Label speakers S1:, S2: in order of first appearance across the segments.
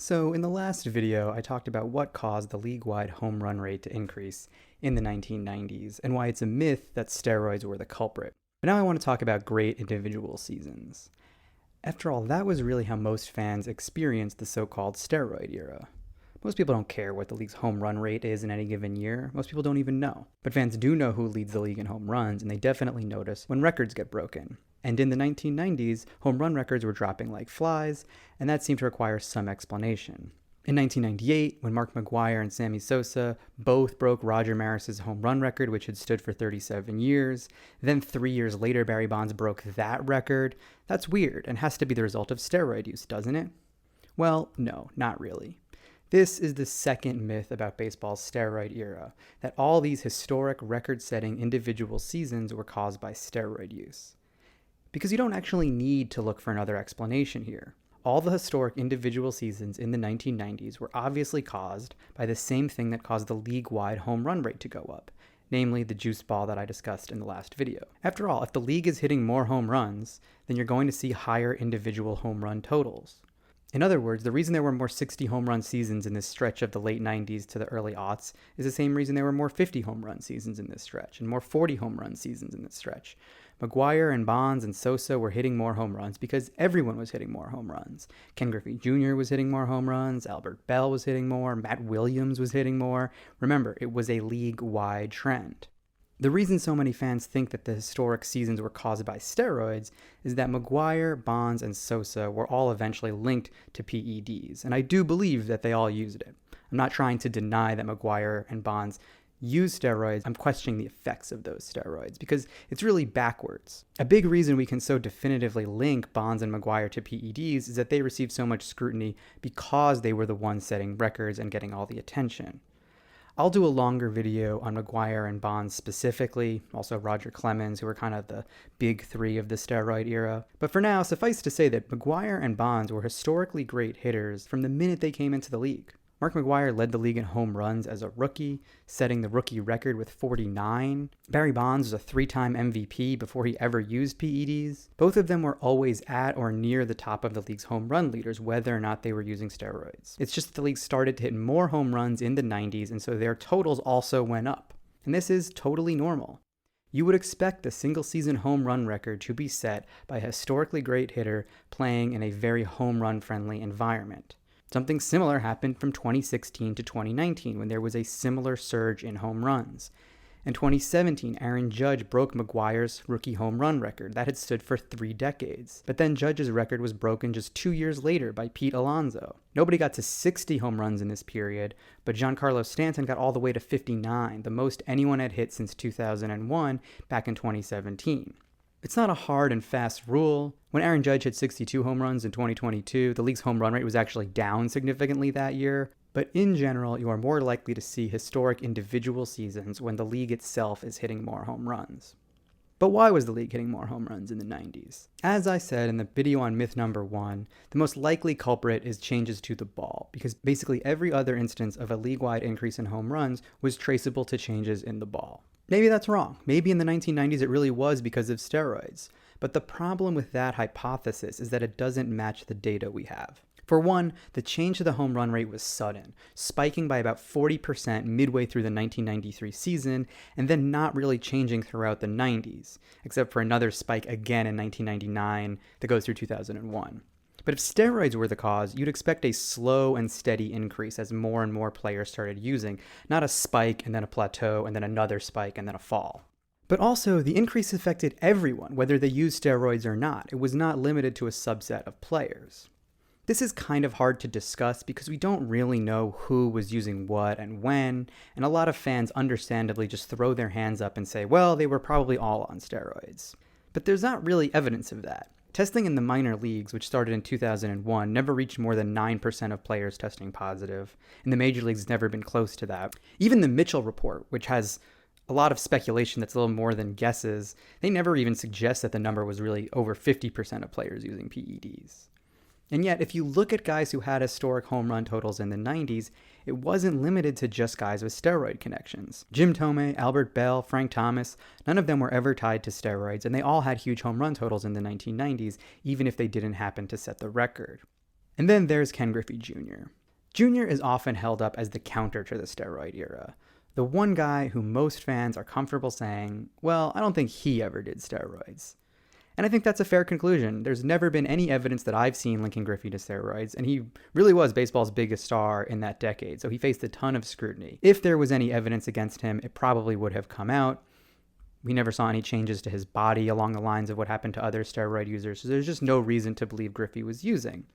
S1: So in the last video, I talked about what caused the league-wide home run rate to increase in the 1990s and why it's a myth that steroids were the culprit. But now I want to talk about great individual seasons. After all, that was really how most fans experienced the so-called steroid era. Most people don't care what the league's home run rate is in any given year. Most people don't even know. But fans do know who leads the league in home runs, and they definitely notice when records get broken. And in the 1990s, home run records were dropping like flies, and that seemed to require some explanation. In 1998, when Mark McGwire and Sammy Sosa both broke Roger Maris's home run record, which had stood for 37 years, then 3 years later Barry Bonds broke that record, that's weird and has to be the result of steroid use, doesn't it? Well, no, not really. This is the second myth about baseball's steroid era, that all these historic record-setting individual seasons were caused by steroid use. Because you don't actually need to look for another explanation here. All the historic individual seasons in the 1990s were obviously caused by the same thing that caused the league-wide home run rate to go up, namely the juice ball that I discussed in the last video. After all, if the league is hitting more home runs, then you're going to see higher individual home run totals. In other words, the reason there were more 60 home run seasons in this stretch of the late 90s to the early aughts is the same reason there were more 50 home run seasons in this stretch and more 40 home run seasons in this stretch. McGwire and Bonds and Sosa were hitting more home runs because everyone was hitting more home runs. Ken Griffey Jr. was hitting more home runs, Albert Bell was hitting more, Matt Williams was hitting more. Remember, it was a league-wide trend. The reason so many fans think that the historic seasons were caused by steroids is that McGwire, Bonds, and Sosa were all eventually linked to PEDs, and I do believe that they all used it. I'm not trying to deny that McGwire and Bonds used steroids. I'm questioning the effects of those steroids because it's really backwards. A big reason we can so definitively link Bonds and McGwire to PEDs is that they received so much scrutiny because they were the ones setting records and getting all the attention. I'll do a longer video on McGwire and Bonds specifically, also Roger Clemens, who were kind of the big three of the steroid era. But for now, suffice to say that McGwire and Bonds were historically great hitters from the minute they came into the league. Mark McGwire led the league in home runs as a rookie, setting the rookie record with 49. Barry Bonds was a 3-time MVP before he ever used PEDs. Both of them were always at or near the top of the league's home run leaders, whether or not they were using steroids. It's just that the league started to hit more home runs in the 90s, and so their totals also went up. And this is totally normal. You would expect the single-season home run record to be set by a historically great hitter playing in a very home run-friendly environment. Something similar happened from 2016 to 2019 when there was a similar surge in home runs. In 2017, Aaron Judge broke McGwire's rookie home run record that had stood for 3 decades. But then Judge's record was broken just 2 years later by Pete Alonso. Nobody got to 60 home runs in this period, but Giancarlo Stanton got all the way to 59, the most anyone had hit since 2001 back in 2017. It's not a hard and fast rule. When Aaron Judge hit 62 home runs in 2022, the league's home run rate was actually down significantly that year. But in general, you are more likely to see historic individual seasons when the league itself is hitting more home runs. But why was the league hitting more home runs in the 90s? As I said in the video on myth number 1, the most likely culprit is changes to the ball, because basically every other instance of a league-wide increase in home runs was traceable to changes in the ball. Maybe that's wrong. Maybe in the 1990s it really was because of steroids. But the problem with that hypothesis is that it doesn't match the data we have. For one, the change to the home run rate was sudden, spiking by about 40% midway through the 1993 season, and then not really changing throughout the 90s, except for another spike again in 1999 that goes through 2001. But if steroids were the cause, you'd expect a slow and steady increase as more and more players started using, not a spike and then a plateau and then another spike and then a fall. But also, the increase affected everyone, whether they used steroids or not. It was not limited to a subset of players. This is kind of hard to discuss because we don't really know who was using what and when, and a lot of fans understandably just throw their hands up and say, well, they were probably all on steroids. But there's not really evidence of that. Testing in the minor leagues, which started in 2001, never reached more than 9% of players testing positive, and the major leagues never been close to that. Even the Mitchell report, which has a lot of speculation that's a little more than guesses, they never even suggest that the number was really over 50% of players using PEDs. And yet, if you look at guys who had historic home run totals in the 90s, it wasn't limited to just guys with steroid connections. Jim Thome, Albert Bell, Frank Thomas, none of them were ever tied to steroids, and they all had huge home run totals in the 1990s, even if they didn't happen to set the record. And then there's Ken Griffey Jr. Jr. is often held up as the counter to the steroid era. The one guy who most fans are comfortable saying, well, I don't think he ever did steroids. And I think that's a fair conclusion. There's never been any evidence that I've seen linking Griffey to steroids, and he really was baseball's biggest star in that decade, so he faced a ton of scrutiny. If there was any evidence against him, it probably would have come out. We never saw any changes to his body along the lines of what happened to other steroid users, so there's just no reason to believe Griffey was using.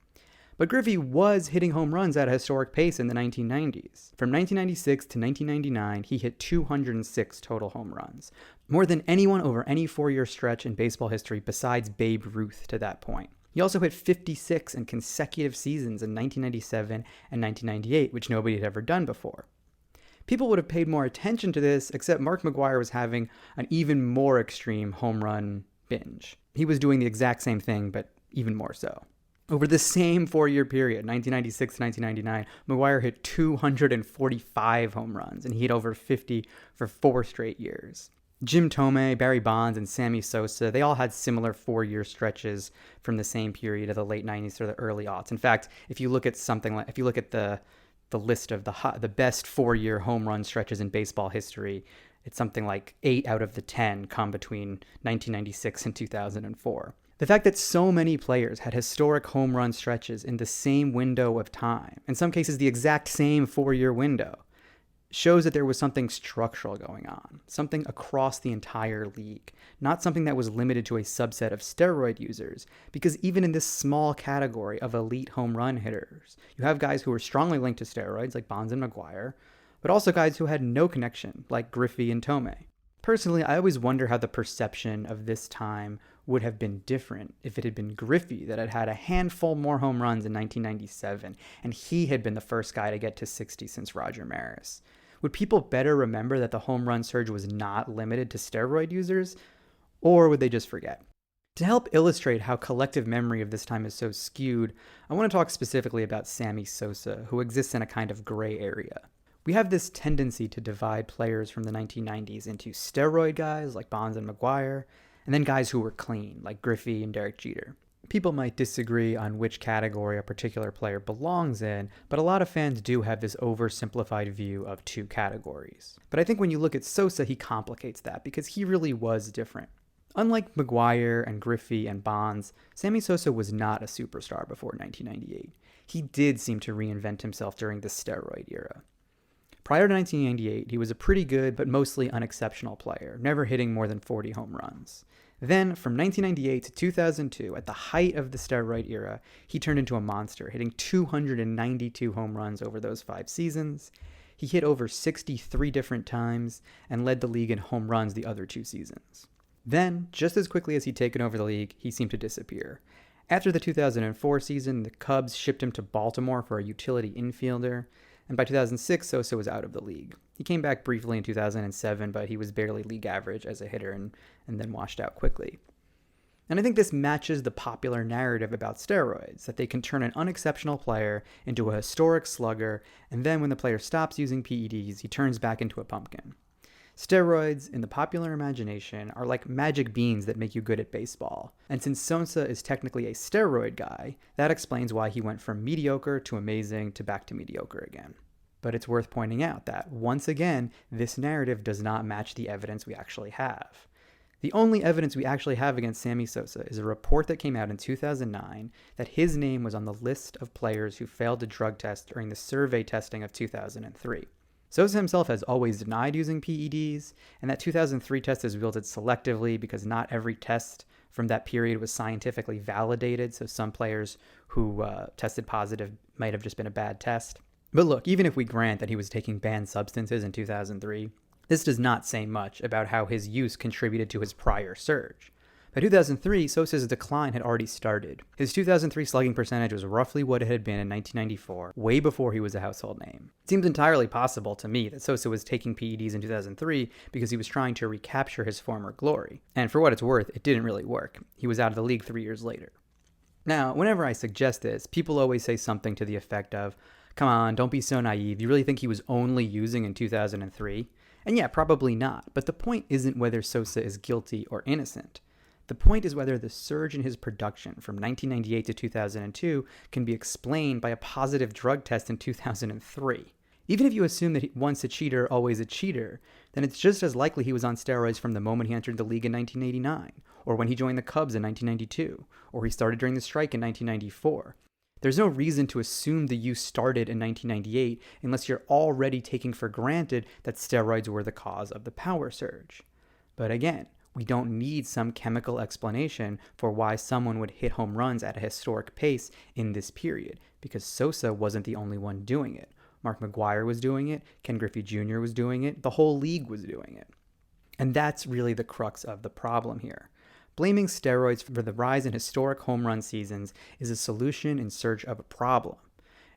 S1: But Griffey was hitting home runs at a historic pace in the 1990s. From 1996 to 1999, he hit 206 total home runs, more than anyone over any 4-year stretch in baseball history besides Babe Ruth to that point. He also hit 56 in consecutive seasons in 1997 and 1998, which nobody had ever done before. People would have paid more attention to this, except Mark McGwire was having an even more extreme home run binge. He was doing the exact same thing, but even more so. Over the same 4-year period, 1996 to 1999, McGwire hit 245 home runs, and he hit over 50 for 4 straight years. Jim Thome, Barry Bonds, and Sammy Sosa, they all had similar 4-year stretches from the same period of the late 90s to the early aughts. In fact, if you look at the list of the best 4-year home run stretches in baseball history, it's something like 8 out of the 10 come between 1996 and 2004. The fact that so many players had historic home run stretches in the same window of time, in some cases the exact same 4-year window, shows that there was something structural going on, something across the entire league, not something that was limited to a subset of steroid users, because even in this small category of elite home run hitters, you have guys who were strongly linked to steroids like Bonds and McGwire, but also guys who had no connection like Griffey and Thome. Personally, I always wonder how the perception of this time would have been different if it had been Griffey that had had a handful more home runs in 1997, and he had been the first guy to get to 60 since Roger Maris. Would people better remember that the home run surge was not limited to steroid users, or would they just forget? To help illustrate how collective memory of this time is so skewed, I want to talk specifically about Sammy Sosa, who exists in a kind of gray area. We have this tendency to divide players from the 1990s into steroid guys like Bonds and McGwire, and then guys who were clean, like Griffey and Derek Jeter. People might disagree on which category a particular player belongs in, but a lot of fans do have this oversimplified view of 2 categories. But I think when you look at Sosa, he complicates that because he really was different. Unlike McGwire and Griffey and Bonds, Sammy Sosa was not a superstar before 1998. He did seem to reinvent himself during the steroid era. Prior to 1998, he was a pretty good but mostly unexceptional player, never hitting more than 40 home runs. Then, from 1998 to 2002, at the height of the steroid era, he turned into a monster, hitting 292 home runs over those 5 seasons. He hit over 63 different times and led the league in home runs the other 2 seasons. Then, just as quickly as he'd taken over the league, he seemed to disappear. After the 2004 season, the Cubs shipped him to Baltimore for a utility infielder, and by 2006, Sosa was out of the league. He came back briefly in 2007, but he was barely league average as a hitter and then washed out quickly. And I think this matches the popular narrative about steroids, that they can turn an unexceptional player into a historic slugger, and then when the player stops using PEDs, he turns back into a pumpkin. Steroids, in the popular imagination, are like magic beans that make you good at baseball. And since Sosa is technically a steroid guy, that explains why he went from mediocre to amazing to back to mediocre again. But it's worth pointing out that, once again, this narrative does not match the evidence we actually have. The only evidence we actually have against Sammy Sosa is a report that came out in 2009 that his name was on the list of players who failed to drug test during the survey testing of 2003. Sosa himself has always denied using PEDs, and that 2003 test is wielded selectively because not every test from that period was scientifically validated, so some players who tested positive might have just been a bad test. But look, even if we grant that he was taking banned substances in 2003, this does not say much about how his use contributed to his prior surge. By 2003, Sosa's decline had already started. His 2003 slugging percentage was roughly what it had been in 1994, way before he was a household name. It seems entirely possible to me that Sosa was taking PEDs in 2003 because he was trying to recapture his former glory. And for what it's worth, it didn't really work. He was out of the league 3 years later. Now, whenever I suggest this, people always say something to the effect of, "Come on, don't be so naive. You really think he was only using in 2003? And yeah, probably not. But the point isn't whether Sosa is guilty or innocent. The point is whether the surge in his production from 1998 to 2002 can be explained by a positive drug test in 2003. Even if you assume that once a cheater, always a cheater, then it's just as likely he was on steroids from the moment he entered the league in 1989, or when he joined the Cubs in 1992, or he started during the strike in 1994. There's no reason to assume the use started in 1998 unless you're already taking for granted that steroids were the cause of the power surge. But again, we don't need some chemical explanation for why someone would hit home runs at a historic pace in this period, because Sosa wasn't the only one doing it. Mark McGwire was doing it, Ken Griffey Jr. was doing it, the whole league was doing it. And that's really the crux of the problem here. Blaming steroids for the rise in historic home run seasons is a solution in search of a problem.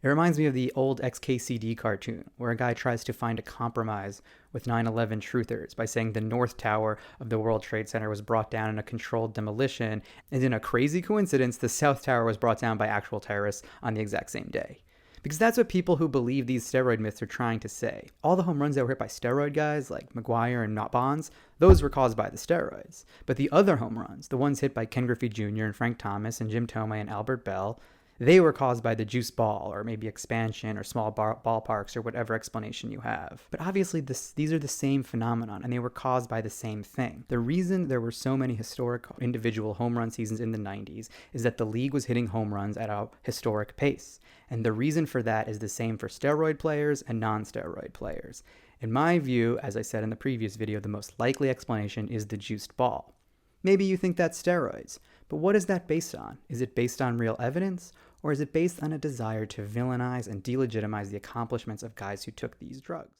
S1: It reminds me of the old XKCD cartoon, where a guy tries to find a compromise with 9/11 truthers by saying the North Tower of the World Trade Center was brought down in a controlled demolition, and in a crazy coincidence, the South Tower was brought down by actual terrorists on the exact same day. Because that's what people who believe these steroid myths are trying to say. All the home runs that were hit by steroid guys, like McGwire and not Bonds, those were caused by the steroids. But the other home runs, the ones hit by Ken Griffey Jr. and Frank Thomas and Jim Thome and Albert Bell, they were caused by the juice ball, or maybe expansion, or small ballparks, or whatever explanation you have. But obviously, these are the same phenomenon, and they were caused by the same thing. The reason there were so many historic individual home run seasons in the 90s is that the league was hitting home runs at a historic pace. And the reason for that is the same for steroid players and non-steroid players. In my view, as I said in the previous video, the most likely explanation is the juiced ball. Maybe you think that's steroids, but what is that based on? Is it based on real evidence? Or is it based on a desire to villainize and delegitimize the accomplishments of guys who took these drugs?